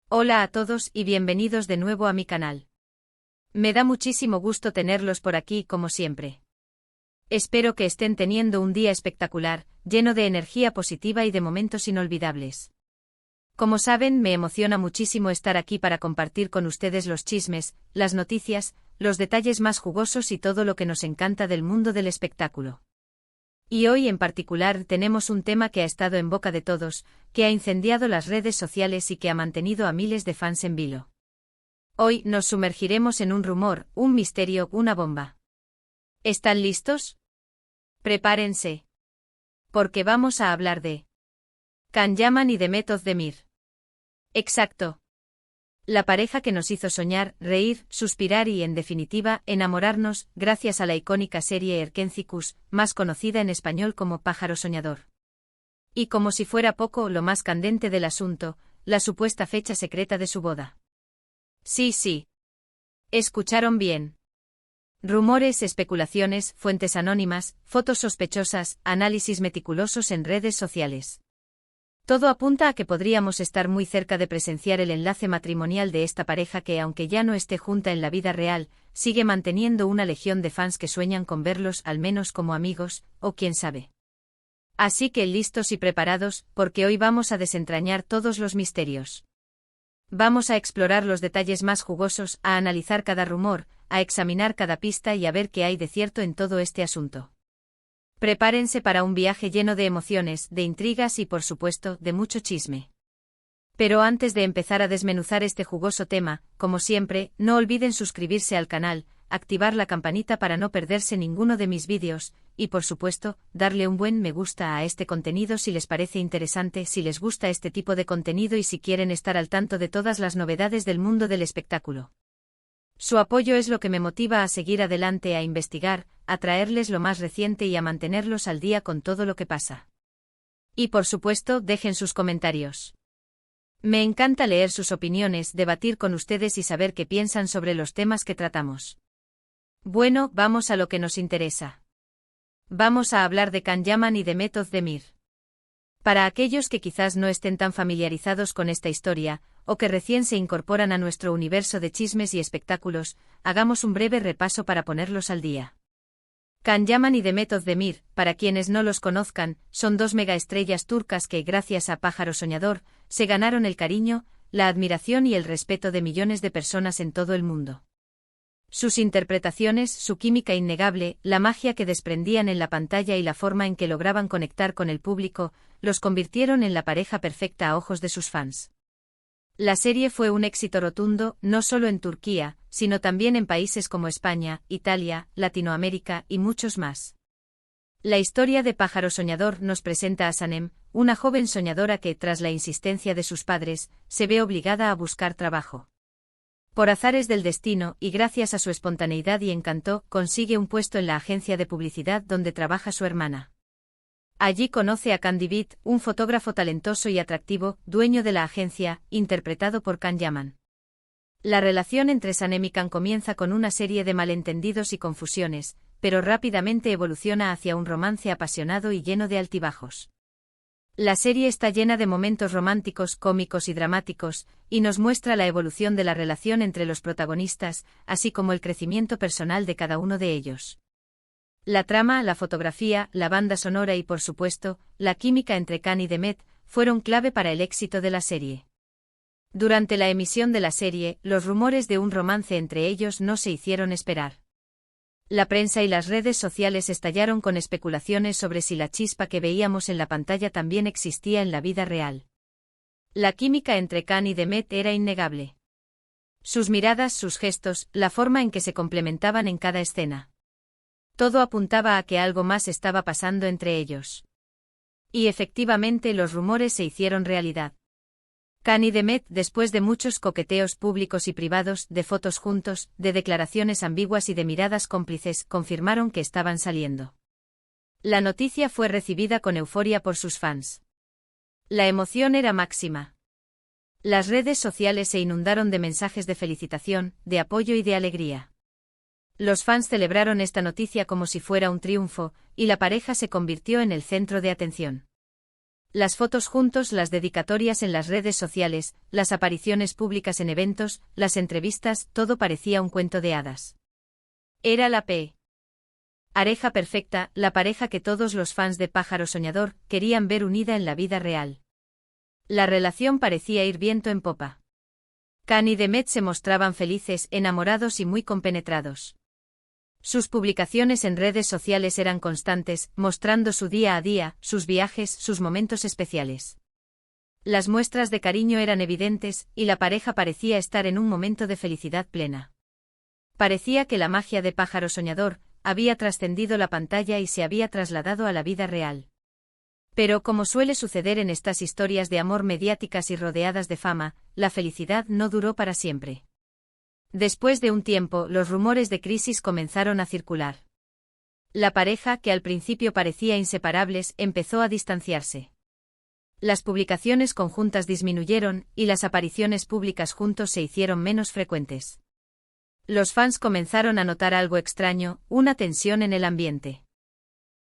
Hola a todos y bienvenidos de nuevo a mi canal. Me da muchísimo gusto tenerlos por aquí como siempre. Espero que estén teniendo un día espectacular, lleno de energía positiva y de momentos inolvidables. Como saben, me emociona muchísimo estar aquí para compartir con ustedes los chismes, las noticias, los detalles más jugosos y todo lo que nos encanta del mundo del espectáculo. Y hoy en particular tenemos un tema que ha estado en boca de todos, que ha incendiado las redes sociales y que ha mantenido a miles de fans en vilo. Hoy nos sumergiremos en un rumor, un misterio, una bomba. ¿Están listos? Prepárense. Porque vamos a hablar de Can Yaman y Demet Özdemir. Exacto. La pareja que nos hizo soñar, reír, suspirar y, en definitiva, enamorarnos, gracias a la icónica serie Erkenzikuz, más conocida en español como Pájaro Soñador. Y como si fuera poco, lo más candente del asunto, la supuesta fecha secreta de su boda. Sí. Escucharon bien. Rumores, especulaciones, fuentes anónimas, fotos sospechosas, análisis meticulosos en redes sociales. Todo apunta a que podríamos estar muy cerca de presenciar el enlace matrimonial de esta pareja que, aunque ya no esté junta en la vida real, sigue manteniendo una legión de fans que sueñan con verlos al menos como amigos, o quién sabe. Así que listos y preparados, porque hoy vamos a desentrañar todos los misterios. Vamos a explorar los detalles más jugosos, a analizar cada rumor, a examinar cada pista y a ver qué hay de cierto en todo este asunto. Prepárense para un viaje lleno de emociones, de intrigas y, por supuesto, de mucho chisme. Pero antes de empezar a desmenuzar este jugoso tema, como siempre, no olviden suscribirse al canal, activar la campanita para no perderse ninguno de mis vídeos, y por supuesto, darle un buen me gusta a este contenido si les parece interesante, si les gusta este tipo de contenido y si quieren estar al tanto de todas las novedades del mundo del espectáculo. Su apoyo es lo que me motiva a seguir adelante, a investigar, a traerles lo más reciente y a mantenerlos al día con todo lo que pasa. Y por supuesto, dejen sus comentarios. Me encanta leer sus opiniones, debatir con ustedes y saber qué piensan sobre los temas que tratamos. Bueno, vamos a lo que nos interesa. Vamos a hablar de Can Yaman y Demet Özdemir. Para aquellos que quizás no estén tan familiarizados con esta historia, o que recién se incorporan a nuestro universo de chismes y espectáculos, hagamos un breve repaso para ponerlos al día. Can Yaman y Demet Özdemir, para quienes no los conozcan, son dos megaestrellas turcas que, gracias a Pájaro Soñador, se ganaron el cariño, la admiración y el respeto de millones de personas en todo el mundo. Sus interpretaciones, su química innegable, la magia que desprendían en la pantalla y la forma en que lograban conectar con el público, los convirtieron en la pareja perfecta a ojos de sus fans. La serie fue un éxito rotundo, no solo en Turquía, sino también en países como España, Italia, Latinoamérica y muchos más. La historia de Pájaro Soñador nos presenta a Sanem, una joven soñadora que, tras la insistencia de sus padres, se ve obligada a buscar trabajo. Por azares del destino, y gracias a su espontaneidad y encanto, consigue un puesto en la agencia de publicidad donde trabaja su hermana. Allí conoce a Can Divit, un fotógrafo talentoso y atractivo, dueño de la agencia, interpretado por Can Yaman. La relación entre Sanem y Can comienza con una serie de malentendidos y confusiones, pero rápidamente evoluciona hacia un romance apasionado y lleno de altibajos. La serie está llena de momentos románticos, cómicos y dramáticos, y nos muestra la evolución de la relación entre los protagonistas, así como el crecimiento personal de cada uno de ellos. La trama, la fotografía, la banda sonora y, por supuesto, la química entre Can y Demet fueron clave para el éxito de la serie. Durante la emisión de la serie, los rumores de un romance entre ellos no se hicieron esperar. La prensa y las redes sociales estallaron con especulaciones sobre si la chispa que veíamos en la pantalla también existía en la vida real. La química entre Can y Demet era innegable. Sus miradas, sus gestos, la forma en que se complementaban en cada escena. Todo apuntaba a que algo más estaba pasando entre ellos. Y efectivamente los rumores se hicieron realidad. Can y Demet, después de muchos coqueteos públicos y privados, de fotos juntos, de declaraciones ambiguas y de miradas cómplices, confirmaron que estaban saliendo. La noticia fue recibida con euforia por sus fans. La emoción era máxima. Las redes sociales se inundaron de mensajes de felicitación, de apoyo y de alegría. Los fans celebraron esta noticia como si fuera un triunfo, y la pareja se convirtió en el centro de atención. Las fotos juntos, las dedicatorias en las redes sociales, las apariciones públicas en eventos, las entrevistas, todo parecía un cuento de hadas. Era la pareja perfecta, la pareja que todos los fans de Pájaro Soñador querían ver unida en la vida real. La relación parecía ir viento en popa. Khan y Demet se mostraban felices, enamorados y muy compenetrados. Sus publicaciones en redes sociales eran constantes, mostrando su día a día, sus viajes, sus momentos especiales. Las muestras de cariño eran evidentes, y la pareja parecía estar en un momento de felicidad plena. Parecía que la magia de Pájaro Soñador había trascendido la pantalla y se había trasladado a la vida real. Pero como suele suceder en estas historias de amor mediáticas y rodeadas de fama, la felicidad no duró para siempre. Después de un tiempo, los rumores de crisis comenzaron a circular. La pareja, que al principio parecía inseparables, empezó a distanciarse. Las publicaciones conjuntas disminuyeron, y las apariciones públicas juntos se hicieron menos frecuentes. Los fans comenzaron a notar algo extraño, una tensión en el ambiente.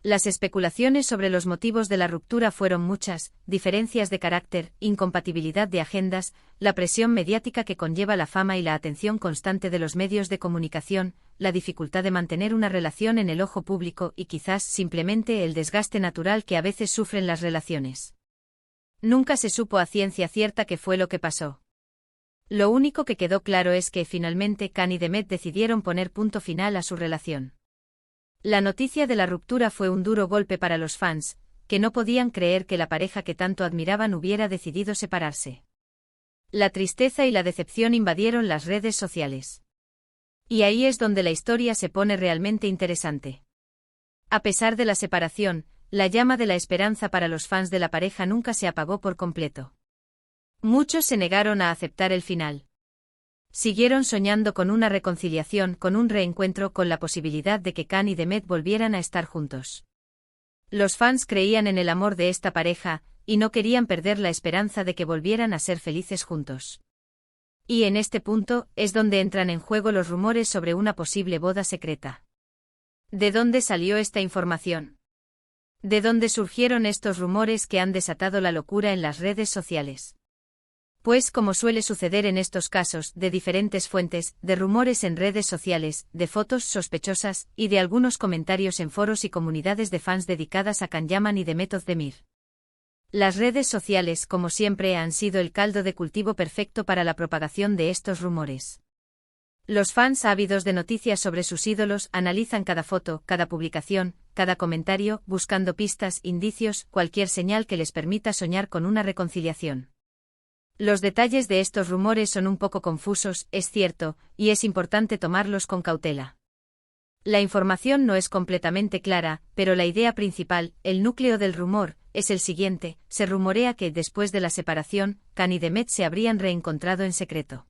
Las especulaciones sobre los motivos de la ruptura fueron muchas: diferencias de carácter, incompatibilidad de agendas, la presión mediática que conlleva la fama y la atención constante de los medios de comunicación, la dificultad de mantener una relación en el ojo público y quizás simplemente el desgaste natural que a veces sufren las relaciones. Nunca se supo a ciencia cierta qué fue lo que pasó. Lo único que quedó claro es que finalmente Khan y Demet decidieron poner punto final a su relación. La noticia de la ruptura fue un duro golpe para los fans, que no podían creer que la pareja que tanto admiraban hubiera decidido separarse. La tristeza y la decepción invadieron las redes sociales. Y ahí es donde la historia se pone realmente interesante. A pesar de la separación, la llama de la esperanza para los fans de la pareja nunca se apagó por completo. Muchos se negaron a aceptar el final. Siguieron soñando con una reconciliación, con un reencuentro, con la posibilidad de que Khan y Demet volvieran a estar juntos. Los fans creían en el amor de esta pareja, y no querían perder la esperanza de que volvieran a ser felices juntos. Y en este punto es donde entran en juego los rumores sobre una posible boda secreta. ¿De dónde salió esta información? ¿De dónde surgieron estos rumores que han desatado la locura en las redes sociales? Pues, como suele suceder en estos casos, de diferentes fuentes, de rumores en redes sociales, de fotos sospechosas, y de algunos comentarios en foros y comunidades de fans dedicadas a Khan Yaman y Demet Özdemir. Las redes sociales, como siempre, han sido el caldo de cultivo perfecto para la propagación de estos rumores. Los fans ávidos de noticias sobre sus ídolos analizan cada foto, cada publicación, cada comentario, buscando pistas, indicios, cualquier señal que les permita soñar con una reconciliación. Los detalles de estos rumores son un poco confusos, es cierto, y es importante tomarlos con cautela. La información no es completamente clara, pero la idea principal, el núcleo del rumor, es el siguiente: se rumorea que, después de la separación, Khan y Demet se habrían reencontrado en secreto.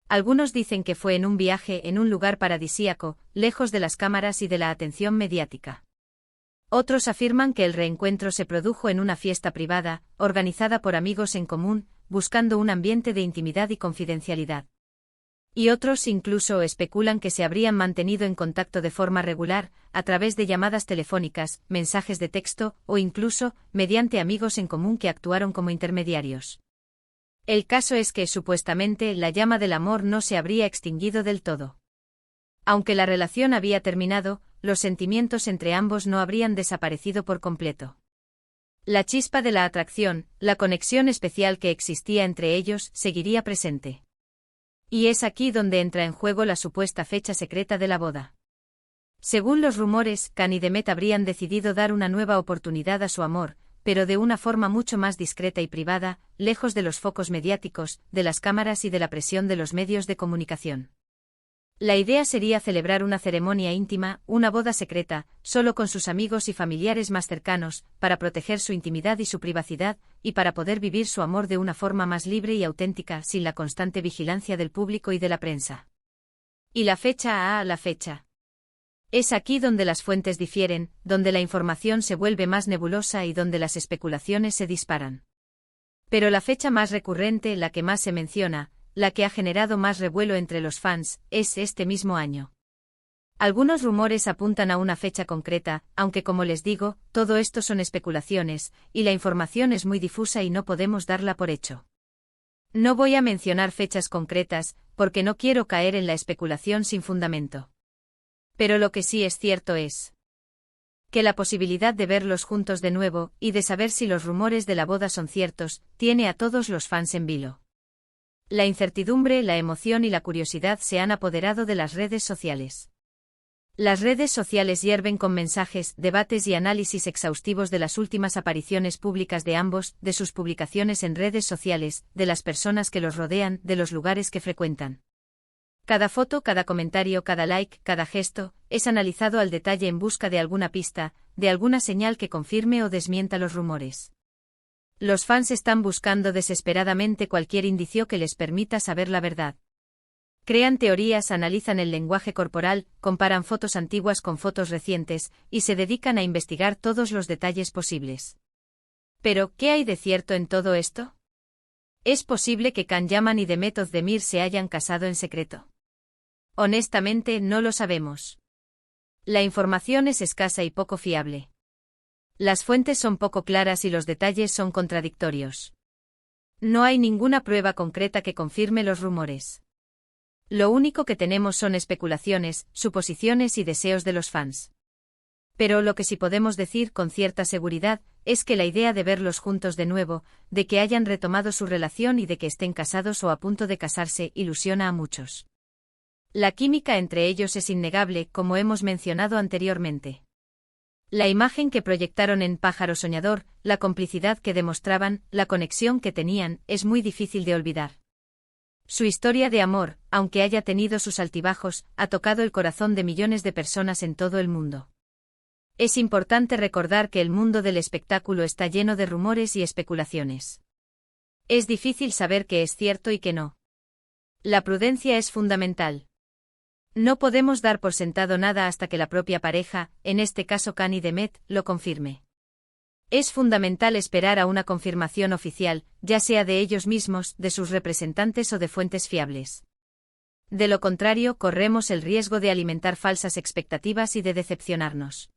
Algunos dicen que fue en un viaje en un lugar paradisíaco, lejos de las cámaras y de la atención mediática. Otros afirman que el reencuentro se produjo en una fiesta privada, organizada por amigos en común, buscando un ambiente de intimidad y confidencialidad. Y otros incluso especulan que se habrían mantenido en contacto de forma regular, a través de llamadas telefónicas, mensajes de texto, o incluso, mediante amigos en común que actuaron como intermediarios. El caso es que, supuestamente, la llama del amor no se habría extinguido del todo. Aunque la relación había terminado, los sentimientos entre ambos no habrían desaparecido por completo. La chispa de la atracción, la conexión especial que existía entre ellos, seguiría presente. Y es aquí donde entra en juego la supuesta fecha secreta de la boda. Según los rumores, Khan y Demet habrían decidido dar una nueva oportunidad a su amor, pero de una forma mucho más discreta y privada, lejos de los focos mediáticos, de las cámaras y de la presión de los medios de comunicación. La idea sería celebrar una ceremonia íntima, una boda secreta, solo con sus amigos y familiares más cercanos, para proteger su intimidad y su privacidad, y para poder vivir su amor de una forma más libre y auténtica, sin la constante vigilancia del público y de la prensa. ¿Y la fecha? La fecha. Es aquí donde las fuentes difieren, donde la información se vuelve más nebulosa y donde las especulaciones se disparan. Pero la fecha más recurrente, la que más se menciona, la que ha generado más revuelo entre los fans, es este mismo año. Algunos rumores apuntan a una fecha concreta, aunque como les digo, todo esto son especulaciones, y la información es muy difusa y no podemos darla por hecho. No voy a mencionar fechas concretas, porque no quiero caer en la especulación sin fundamento. Pero lo que sí es cierto es que la posibilidad de verlos juntos de nuevo, y de saber si los rumores de la boda son ciertos, tiene a todos los fans en vilo. La incertidumbre, la emoción y la curiosidad se han apoderado de las redes sociales. Las redes sociales hierven con mensajes, debates y análisis exhaustivos de las últimas apariciones públicas de ambos, de sus publicaciones en redes sociales, de las personas que los rodean, de los lugares que frecuentan. Cada foto, cada comentario, cada like, cada gesto, es analizado al detalle en busca de alguna pista, de alguna señal que confirme o desmienta los rumores. Los fans están buscando desesperadamente cualquier indicio que les permita saber la verdad. Crean teorías, analizan el lenguaje corporal, comparan fotos antiguas con fotos recientes, y se dedican a investigar todos los detalles posibles. Pero, ¿qué hay de cierto en todo esto? ¿Es posible que Can Yaman y Demet Özdemir se hayan casado en secreto? Honestamente, no lo sabemos. La información es escasa y poco fiable. Las fuentes son poco claras y los detalles son contradictorios. No hay ninguna prueba concreta que confirme los rumores. Lo único que tenemos son especulaciones, suposiciones y deseos de los fans. Pero lo que sí podemos decir con cierta seguridad es que la idea de verlos juntos de nuevo, de que hayan retomado su relación y de que estén casados o a punto de casarse, ilusiona a muchos. La química entre ellos es innegable, como hemos mencionado anteriormente. La imagen que proyectaron en Pájaro Soñador, la complicidad que demostraban, la conexión que tenían, es muy difícil de olvidar. Su historia de amor, aunque haya tenido sus altibajos, ha tocado el corazón de millones de personas en todo el mundo. Es importante recordar que el mundo del espectáculo está lleno de rumores y especulaciones. Es difícil saber qué es cierto y qué no. La prudencia es fundamental. No podemos dar por sentado nada hasta que la propia pareja, en este caso Can y Demet, lo confirme. Es fundamental esperar a una confirmación oficial, ya sea de ellos mismos, de sus representantes o de fuentes fiables. De lo contrario, corremos el riesgo de alimentar falsas expectativas y de decepcionarnos.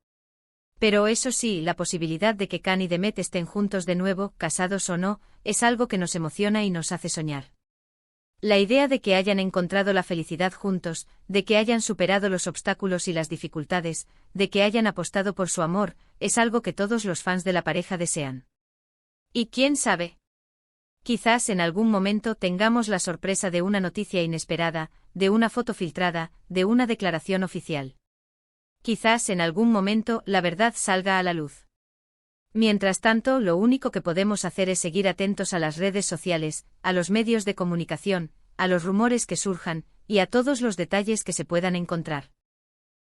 Pero eso sí, la posibilidad de que Can y Demet estén juntos de nuevo, casados o no, es algo que nos emociona y nos hace soñar. La idea de que hayan encontrado la felicidad juntos, de que hayan superado los obstáculos y las dificultades, de que hayan apostado por su amor, es algo que todos los fans de la pareja desean. Y quién sabe. Quizás en algún momento tengamos la sorpresa de una noticia inesperada, de una foto filtrada, de una declaración oficial. Quizás en algún momento la verdad salga a la luz. Mientras tanto, lo único que podemos hacer es seguir atentos a las redes sociales, a los medios de comunicación, a los rumores que surjan, y a todos los detalles que se puedan encontrar.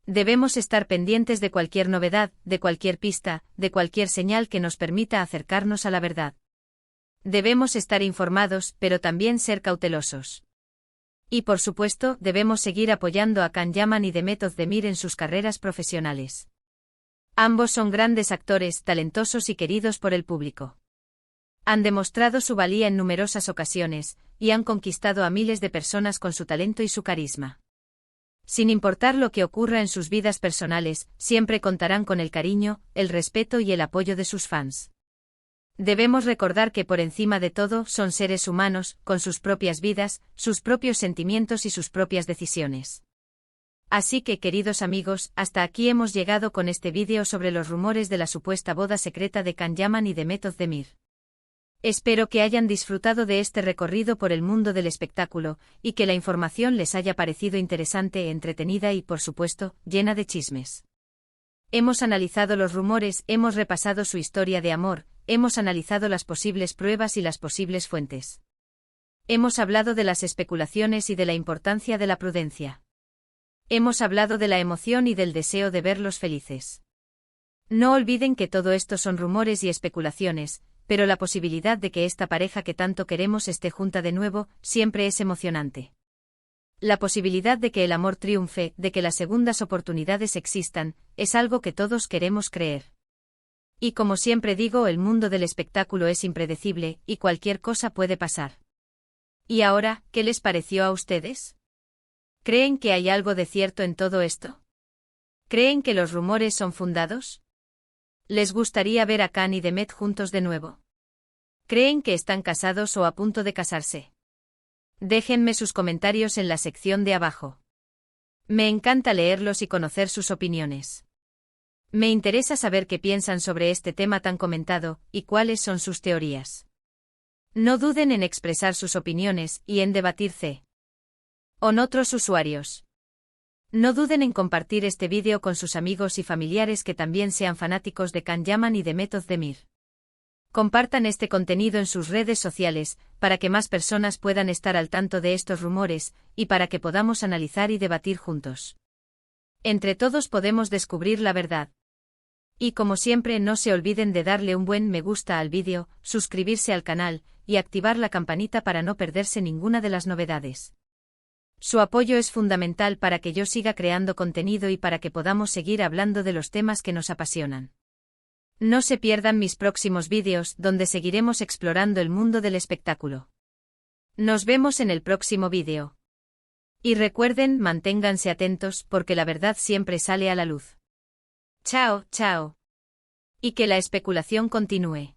Debemos estar pendientes de cualquier novedad, de cualquier pista, de cualquier señal que nos permita acercarnos a la verdad. Debemos estar informados, pero también ser cautelosos. Y por supuesto, debemos seguir apoyando a Can Yaman y Demet Özdemir en sus carreras profesionales. Ambos son grandes actores, talentosos y queridos por el público. Han demostrado su valía en numerosas ocasiones, y han conquistado a miles de personas con su talento y su carisma. Sin importar lo que ocurra en sus vidas personales, siempre contarán con el cariño, el respeto y el apoyo de sus fans. Debemos recordar que por encima de todo son seres humanos, con sus propias vidas, sus propios sentimientos y sus propias decisiones. Así que, queridos amigos, hasta aquí hemos llegado con este vídeo sobre los rumores de la supuesta boda secreta de Can Yaman y Demet Özdemir. Espero que hayan disfrutado de este recorrido por el mundo del espectáculo, y que la información les haya parecido interesante, entretenida y, por supuesto, llena de chismes. Hemos analizado los rumores, hemos repasado su historia de amor, hemos analizado las posibles pruebas y las posibles fuentes. Hemos hablado de las especulaciones y de la importancia de la prudencia. Hemos hablado de la emoción y del deseo de verlos felices. No olviden que todo esto son rumores y especulaciones, pero la posibilidad de que esta pareja que tanto queremos esté junta de nuevo, siempre es emocionante. La posibilidad de que el amor triunfe, de que las segundas oportunidades existan, es algo que todos queremos creer. Y como siempre digo, el mundo del espectáculo es impredecible, y cualquier cosa puede pasar. ¿Y ahora, qué les pareció a ustedes? ¿Creen que hay algo de cierto en todo esto? ¿Creen que los rumores son fundados? ¿Les gustaría ver a Khan y Demet juntos de nuevo? ¿Creen que están casados o a punto de casarse? Déjenme sus comentarios en la sección de abajo. Me encanta leerlos y conocer sus opiniones. Me interesa saber qué piensan sobre este tema tan comentado y cuáles son sus teorías. No duden en expresar sus opiniones y en debatirse con otros usuarios. No duden en compartir este vídeo con sus amigos y familiares que también sean fanáticos de Khan Yaman y Demet Özdemir. Compartan este contenido en sus redes sociales, para que más personas puedan estar al tanto de estos rumores, y para que podamos analizar y debatir juntos. Entre todos podemos descubrir la verdad. Y como siempre, no se olviden de darle un buen me gusta al vídeo, suscribirse al canal, y activar la campanita para no perderse ninguna de las novedades. Su apoyo es fundamental para que yo siga creando contenido y para que podamos seguir hablando de los temas que nos apasionan. No se pierdan mis próximos vídeos, donde seguiremos explorando el mundo del espectáculo. Nos vemos en el próximo vídeo. Y recuerden, manténganse atentos, porque la verdad siempre sale a la luz. Chao, chao. Y que la especulación continúe.